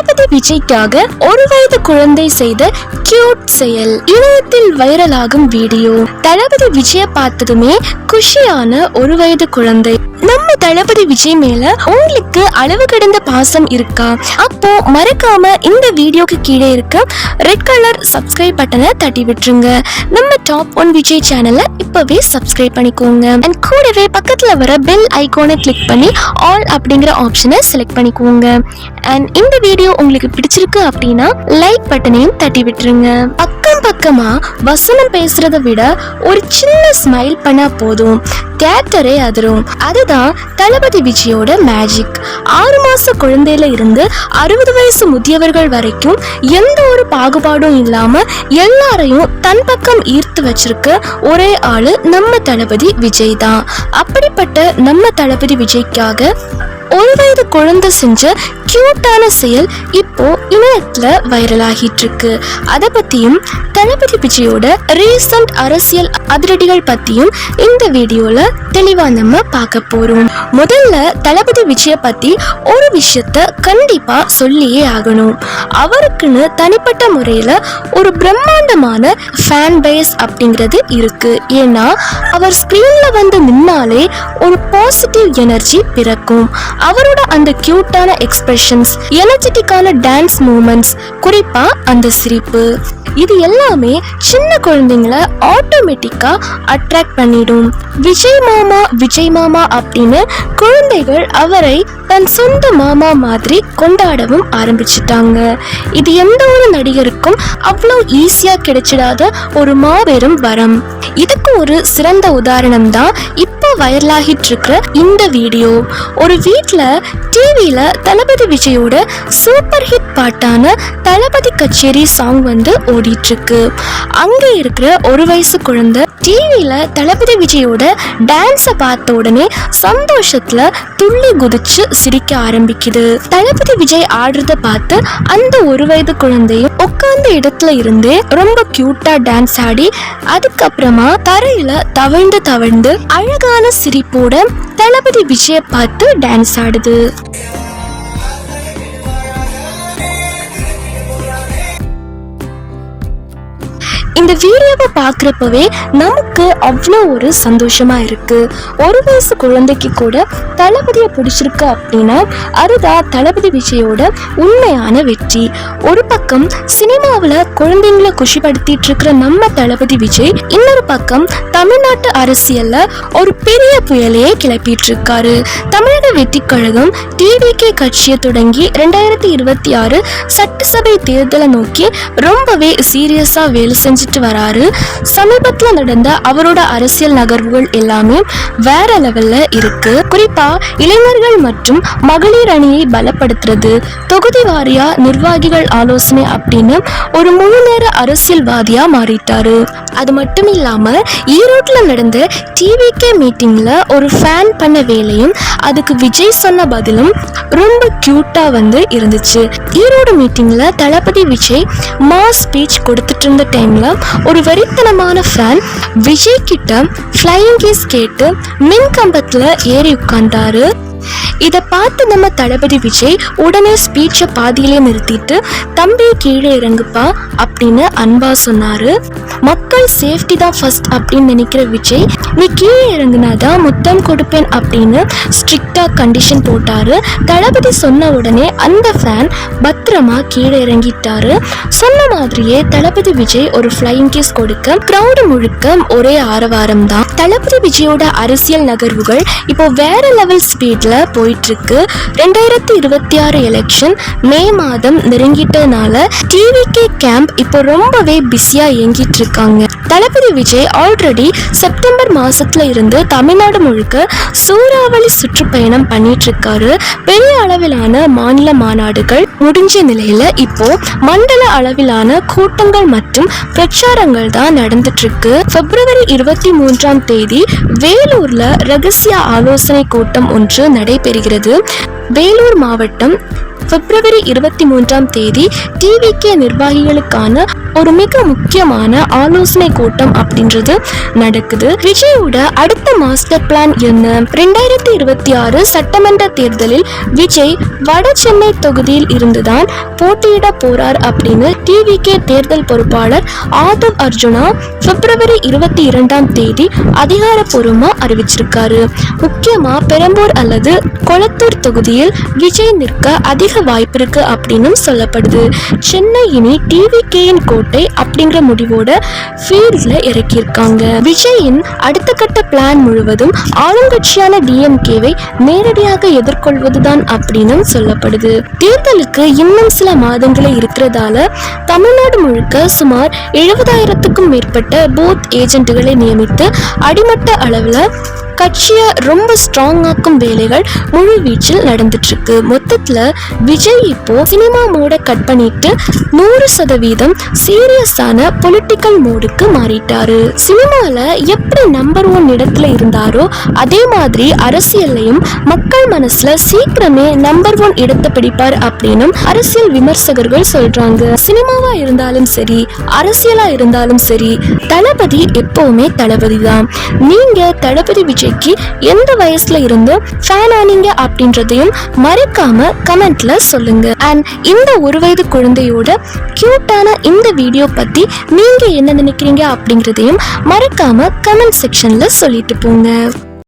தளபதி விஜய்க்காக 1 வயது குழந்தை செய்த கியூட் செயல். இணையத்தில் வைரலாகும் வீடியோ. தளபதி விஜய பார்த்ததுமே குஷியான 1 வயது குழந்தை. நம்ம தளபதி விஜய் மேல உங்களுக்கு அளவு கடந்த பாசம் இருக்கா? அப்போ மறக்காம இந்த வீடியோக்கு கீழே இருக்க ரெட் கலர் சப்ஸ்கிரைப் பட்டனை தட்டி விட்டுருங்க. நம்ம டாப் 1 விஜய் சேனலை இப்பவே சப்ஸ்கிரைப் பண்ணிக்கோங்க. அண்ட் கூடவே பக்கத்துல வர பெல் ஐகானை கிளிக் பண்ணி ஆல் அப்படிங்கிற ஆப்ஷனை செலக்ட் பண்ணிக்கோங்க. அண்ட் இந்த வீடியோ உங்களுக்கு பிடிச்சிருக்கு அப்படின்னா லைக் பட்டனையும் தட்டி விட்டுருங்க. பக்கமா வசனம் பேசுறதை விட ஒரு சின்ன ஸ்மைல் பண்ணா போதும், தியேட்டரே அதிரும். அதுதான் தளபதி விஜயோட மேஜிக். 6 மாச குழந்தையில இருந்து 60 வயசு முதியவர்கள் வரைக்கும் எந்த ஒரு பாகுபாடும் இல்லாம எல்லாரையும் தன் பக்கம் ஈர்த்து வச்சிருக்க ஒரே ஆளு நம்ம தளபதி விஜய் தான். அப்படிப்பட்ட நம்ம தளபதி விஜய்க்காக 1 வயது குழந்தை செஞ்ச கியூட்டான செயல் இப்போ இணையத்துல வைரல் ஆகிட்டு இருக்கு. அதை பத்தியும் தளபதி விஜயோட ரீசன்ட் அரசியல் அதிரடிகள் பத்தியும் இந்த வீடியோல தெளிவா நம்ம பார்க்க போறோம். முதல்ல தளபதி விஜய பத்தி ஒரு விஷயத்த கண்டிப்பா சொல்லியே ஆகணும். அவருக்குன்னு தனிப்பட்ட முறையில ஒரு பிரம்மாண்டமான ஃபேன் பேஸ் அப்படிங்கிறது இருக்கு. ஏன்னா அவர் ஸ்கிரீன்ல வந்து நின்னாலே ஒரு பாசிட்டிவ் எனர்ஜி பிறக்கும். அவரோட அந்த கியூட்டான எக்ஸ்பிரஷன்ஸ், எனர்ஜெட்டிக்கான டான்ஸ் மூமெண்ட்ஸ், குறிப்பா அந்த சிரிப்பு, இது எல்லாமே சின்ன குழந்தைங்களை ஆட்டோமேட்டிக்கா அட்ராக்ட் பண்ணிடும். விஜய் மாமா அப்படின்னு குழந்தைகள் அவரை தன் சொந்த மாமா மாதிரி கொண்டாடவும் ஆரம்பிச்சுட்டாங்க. இது எந்த ஒரு நடிகருக்கும் அவ்வளோ ஈஸியா கிடைச்சிடாத ஒரு மாபெரும் வரம். இதுக்கு ஒரு சிறந்த உதாரணம் தான் இப்போ வைரலாகிட்டு இருக்கிற இந்த வீடியோ. ஒரு வீட்ல டிவியில தளபதி விஜயோட சூப்பர் ஹிட் பாட்டான தளபதி கச்சேரி சாங் வந்து ஓடிட்டு இருக்கு. அங்க இருக்கிற 1 வயசு குழந்தை டிவியில தளபதி விஜயோட டான்ஸ பார்த்த உடனே சந்தோஷத்துல துள்ளி குதிச்சு சிரிக்க ஆரம்பிக்குது. தளபதி விஜய் ஆடுறத பார்த்து அந்த 1 வயது குழந்தையும் உட்கார்ந்த இடத்துல இருந்தே ரொம்ப கியூட்டா டான்ஸ் ஆடி அதுக்கப்புறமா தரையில தவழ்ந்து அழகான சிரிப்போட தளபதி விஜய பார்த்து டான்ஸ் ஆடுது. இந்த வீடியோவை பார்க்குறப்பவே நமக்கு அவ்வளோ ஒரு சந்தோஷமா இருக்கு. 1 வயசு குழந்தைக்கு கூட தளபதியை பிடிச்சிருக்கு அப்படின்னா அதுதான் தளபதி விஜயோட உண்மையான வெற்றி. ஒரு பக்கம் சினிமாவில் குழந்தைங்களை குஷிப்படுத்திட்டு இருக்கிற நம்ம தளபதி விஜய், இன்னொரு பக்கம் தமிழ்நாட்டு அரசியல்ல ஒரு பெரிய புயலையே கிளப்பிட்டு இருக்காரு. தமிழக வெற்றி கழகம் டிவிகே கட்சியை தொடங்கி 2026 சட்டசபை தேர்தலை நோக்கி ரொம்பவே சீரியஸா வேலை செஞ்சுட்டு வராரு. சமீபத்துல நடந்த அவரோட அரசியல் நகர்வுகள் எல்லாமே வேற லெவல்ல இருக்கு. குறிப்பா இளைஞர்கள் மற்றும் மகளிர் அணியை பலப்படுத்துறது, தொகுதி வாரியா நிர்வாகிகள் ஆலோசனை அப்படின்னு ஒரு முழு நேர அரசியல்வாதியா மாறிட்டாரு. அது மட்டும் இல்லாம ஈரோட்ல நடந்த டிவிகே மீட்டிங்ல ஒரு ஃபேன் பண்ண வேலையும் அதுக்கு விஜய் சொன்ன பதிலும் ரொம்ப கியூட்டா வந்து இருந்துச்சு. ஈரோடு மீட்டிங்ல தளபதி விஜய் மாஸ் ஸ்பீச் கொடுத்துட்டு இருந்த டைம்ல ஒரு வெறித்தனமான ஃபேன் விஜய் கிட்ட ஃப்ளையிங் கிஸ் கேட்டு மின் கம்பத்துல ஏறி உட்கார்ந்தாரு. இதை பார்த்து நம்ம தளபதி விஜய் உடனே ஸ்பீச்சை பாதியிலே நிறுத்திட்டு தம்பி கீழே இறங்குப்பா அப்படின்னு அன்பா சொன்னாரு. மக்கள் சேஃப்டி தான் ஃபர்ஸ்ட் அப்படின்னு நினைக்கிற விஜய், நீ கீழே இறங்குனாதான் முத்தம் கொடுப்பேன் அப்படின்னு ஸ்ட்ரிக்டா கண்டிஷன் போட்டாரு. தளபதி சொன்ன உடனே அந்த ஃபேன் பத்திரமா கீழே இறங்கிட்டாரு. சொன்ன மாதிரியே தளபதி விஜய் ஒரு ஃப்ளையிங் கிஸ் கொடுக்க கிரௌடு முழுக்க ஒரே ஆரவாரம் தான். தளபதி விஜயோட அரசியல் நகர்வுகள் இப்போ வேற லெவல் ஸ்பீட்ல போயிட்டு இருக்கு. 2026 எலெக்ஷன் மே மாதம் நெருங்கிட்டனால டிவிகே கேம்ப் இப்போ ரொம்பவே பிஸியா இயங்கிட்டு இருக்காங்க. தளபதி விஜய் ஆல்ரெடி செப்டம்பர் மாசத்துல இருந்து தமிழ்நாடு முழுக்க சூறாவளி சுற்றுப்பயணம் பண்ணிட்டு இருக்காரு. பெரிய அளவிலான மாநில மாநாடுகள் முடிஞ்ச நிலையில இப்போ மண்டல அளவிலான கூட்டங்கள் மற்றும் பிரச்சாரங்கள் தான் நடந்துட்டு இருக்கு. பிப்ரவரி 23ஆம் தேதி வேலூர்ல ரகசிய ஆலோசனை கூட்டம் ஒன்று நடைபெறுகிறது. வேலூர் மாவட்டம் பிப்ரவரி 23 டிவிகே நிர்வாகிகளுக்கான ஒரு மிக முக்கியமான ஆலோசனை கூட்டம் அப்படின்றது நடக்குது. விஜயோட அடுத்த மாஸ்டர் பிளான் என்ன? 2026 சட்டமன்ற தேர்தலில் விஜய் வட சென்னை தொகுதியில் இருந்துதான் போட்டியிட போறார் அப்படின்னு டிவிகே தேர்தல் பொறுப்பாளர் ஆதவ் அர்ஜுனா பிப்ரவரி 22 அதிகாரப்பூர்வமா அறிவிச்சிருக்காரு. முக்கியமா பெரம்பூர் அல்லது கொளத்தூர் தொகுதியில் விஜய் நிற்க அதிக வாய்ப்பு இருக்கு அப்படின்னு சொல்லப்படுது. சென்னை இனி டிவிகேயின் கோட்டை அப்படிங்கிற முடிவோட ஃபீல்ட்ல இறக்கியிருக்காங்க. விஜயின் அடுத்த கட்ட பிளான் முழுவதும் ஆளுங்கட்சியான டிஎம்கேவை நேரடியாக எதிர்கொள்வதுதான் அப்படின்னு சொல்லப்படுது. தேர்தலுக்கு இன்னும் சில மாதங்களே இருக்கிறதால தமிழ்நாடு முழுக்க சுமார் 70,000க்கும் மேற்பட்ட பூத் ஏஜென்ட்டுகளை நியமித்து அடிமட்ட அளவுல கட்சியை ரொம்ப ஸ்ட்ராங் ஆக்கும் வேலைகள் முழு வீச்சில் நடந்துட்டு இருக்கு. மொத்தத்துல விஜய் இப்போ சினிமா மோட கட் பண்ணிட்டு 100% சீரியஸான பொலிட்டிக்கல் மோடுக்கு மாறிட்டாரு. சினிமால எப்படி நம்பர் 1 இடத்துல இருந்தாரோ அதே மாதிரி அரசியல்லையும் மக்கள் மனசுல சீக்கிரமே நம்பர் 1 இடத்தை பிடிப்பார் அப்படின்னு அரசியல் விமர்சகர்கள் சொல்றாங்க. சினிமாவா இருந்தாலும் சரி, அரசியலா இருந்தாலும் சரி, தளபதி எப்பவுமே தளபதி தான். நீங்க தளபதி விஜய்க்கு எந்த வயசுல இருந்து ஃபேன் ஆனீங்க அப்படின்றதையும் மறக்காம கமெண்ட்ல சொல்லுங்க. அண்ட் இந்த ஒரு வயது குழந்தையோட கியூட்டான இந்த வீடியோ பத்தி நீங்க என்ன நினைக்கிறீங்க அப்படிங்கறதையும் மறக்காம கமெண்ட் செக்ஷன்ல சொல்லிட்டு போங்க.